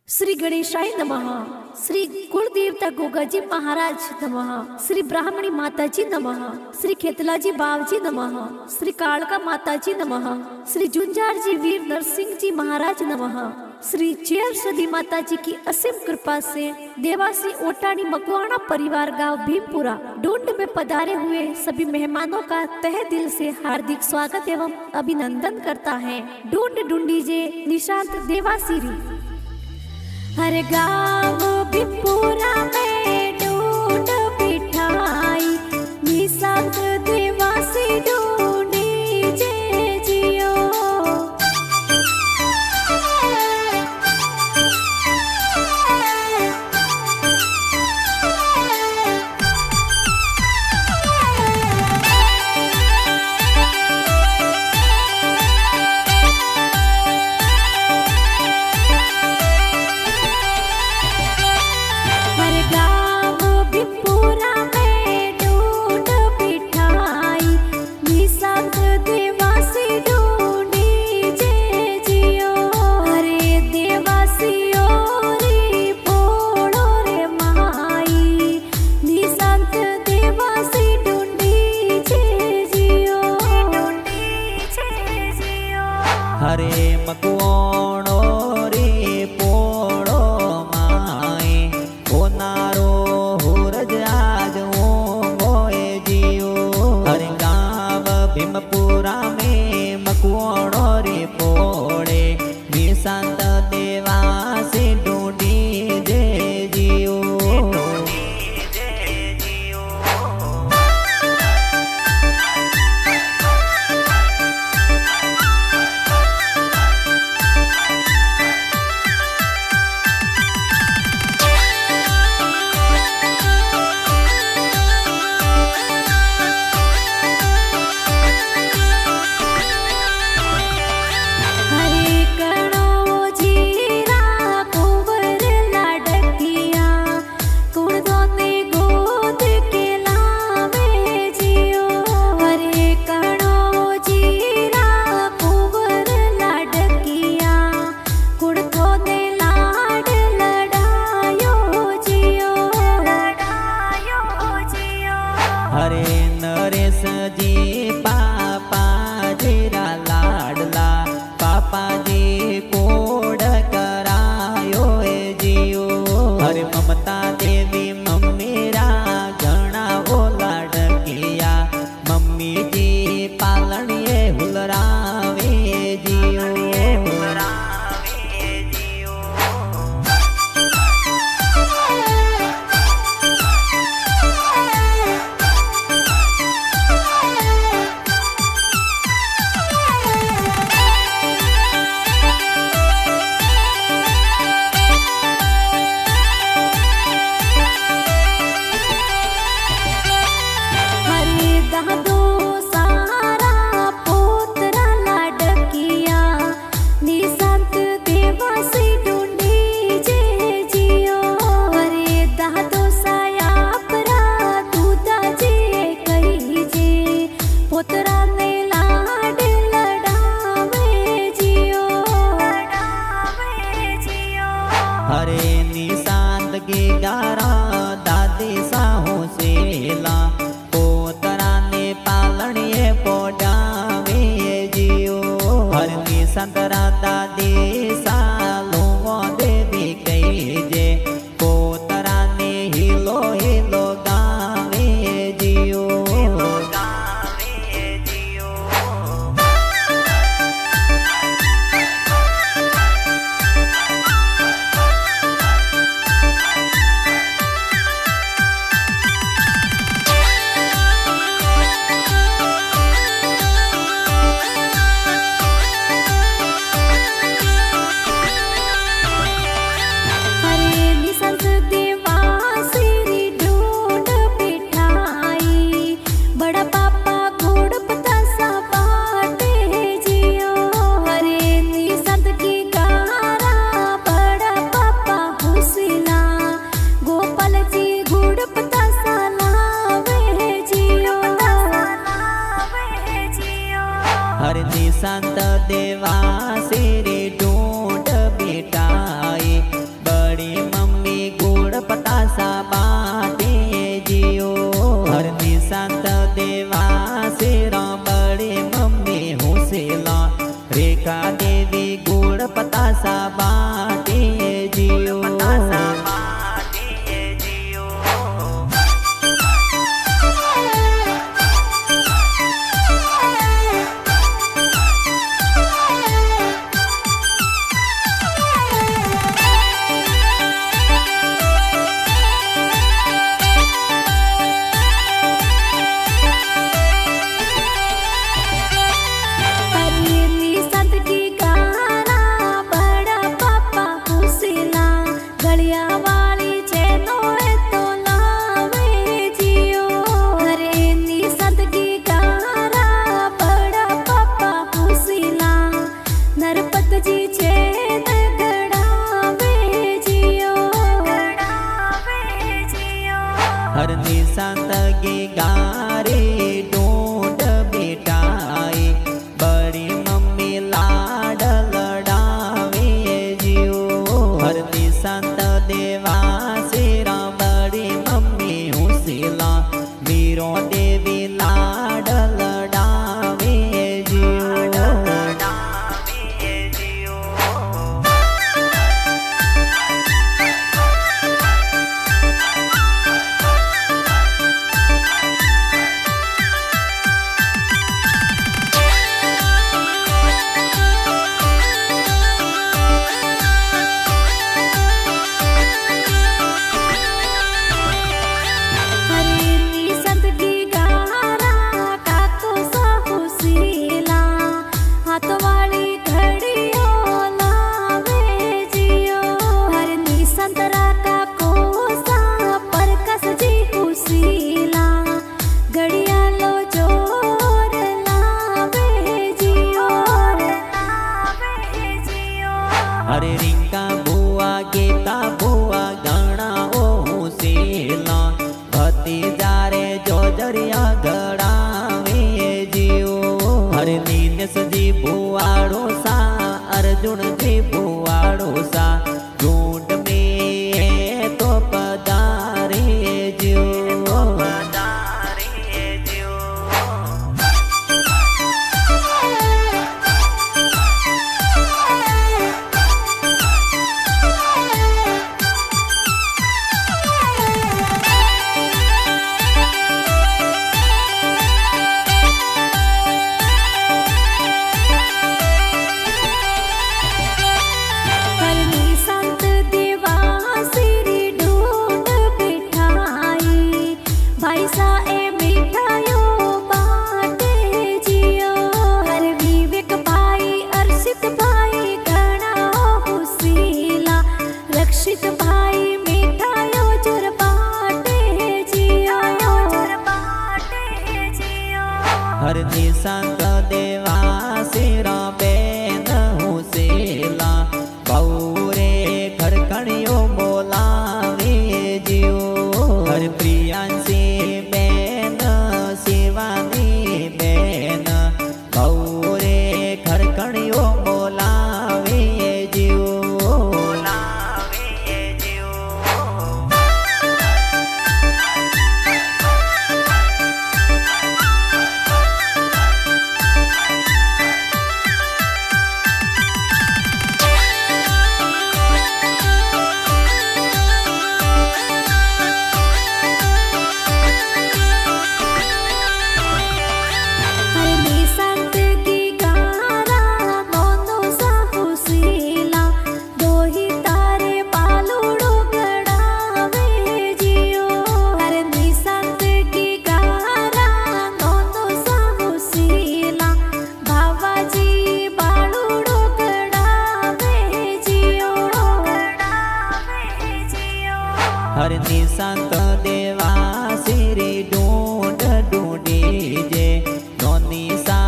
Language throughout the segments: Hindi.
श्री गणेशाय नमः। श्री कुलदेवता गोगाजी महाराज नमः। श्री ब्राह्मणी माताजी नमः। श्री खेतलाजी बावजी नमः। श्री कालका माताजी नमः। श्री झुंझार जी वीर नरसिंह जी महाराज नमः। श्री चेर सदी माता जी की असीम कृपा से देवासी ओटानी मकवाणा परिवार गांव भीमपुरा ढूंढ में पधारे हुए सभी मेहमानों का तहे दिल से हार्दिक स्वागत एवं अभिनंदन करता है। ढूंढ ढूंढीजे निशांत देवासीरी। हर गाँव भीमपुरा में ढूंढ बिठाई निशांत देवासी ढूंढीजे जियो। हरे मकवाणो रे पोड़ो माए होनारो हुरज आज ओंगोए जियो। हरे गाँव भीमपुरा में मकवाणो रे पोड़े निशांत देवासी ढूंढी जे जियो। हरे नरेश जी पापा जीरा लाडला पापा जी कोड करायो ए जियो। हरे ममता देवी मम्मीरा घना वो लाडकिया मम्मी जी पालनिए हुलरावे जियो। हरे निशांत के गारा दादी साहू सेला पोतरा ने पालनिए पोडावे जियो। हरे निशांत दादी सालू देवी कही जे पोतरा ने हिलो हिलो गावे जियो। घड़िया वाली चैनो तो लावे जियो हरे नी सदगी गारा बड़ा पापा हुसीला नरपत जी चैन गड़ावे जियो हर निशांत गे गारे ढूंढ बेटाई बड़ी मम्मी लाड लड़ावे जियो हर निशांत देवा सिरा बड़ी मम्मी हुसीला मीरो देवी लाड लड़ावे जियो हरे रिंका बुआ गीता बुआ गणा ओ हुसीला भतीजा रे जोजरिया गड़ावे जियो हरे नीनस जी बुआड़ो सा अर्जुन जी बुआड़ो सा झूठ में तो पधारे जियो हर निशांत देवा सिरा बेन हुसेला बौरे खड़खड़ियो बोलावे जियो हर प्रियांशी बेन शिवानी बेन बौरे खड़खड़ियो बोलावे जियो हर निशांत देवा सिरी ढूंढ ढूंढी जे नोनी सा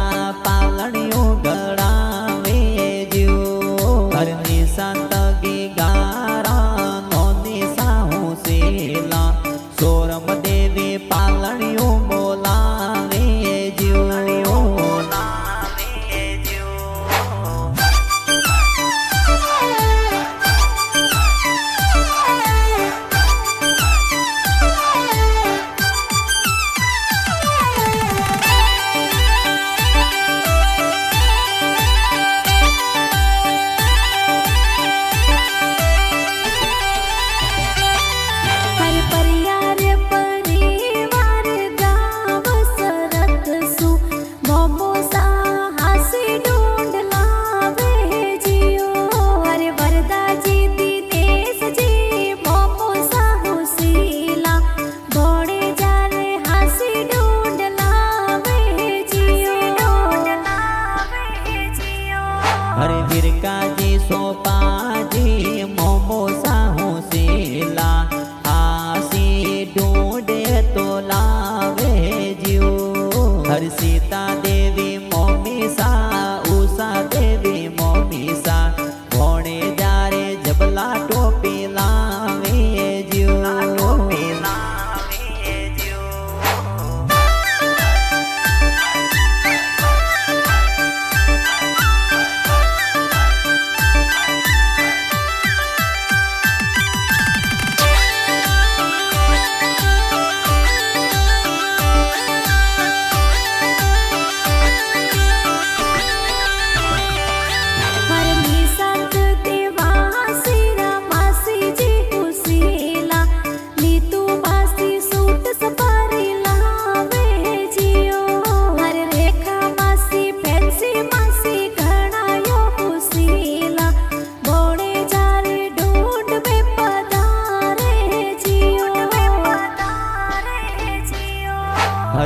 पालनियो गड़ावे जियो हर निशांत गी गारा नोनी सा हुसीला सोरम देवी पालनियो बोलावे जियो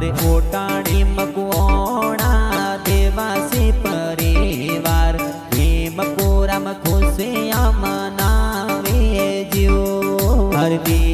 હરે ઓટાણી મકવોણા દેવાસી પરિવાર હિમપુરામ ખુશિયા મનાવે જીવ હરદી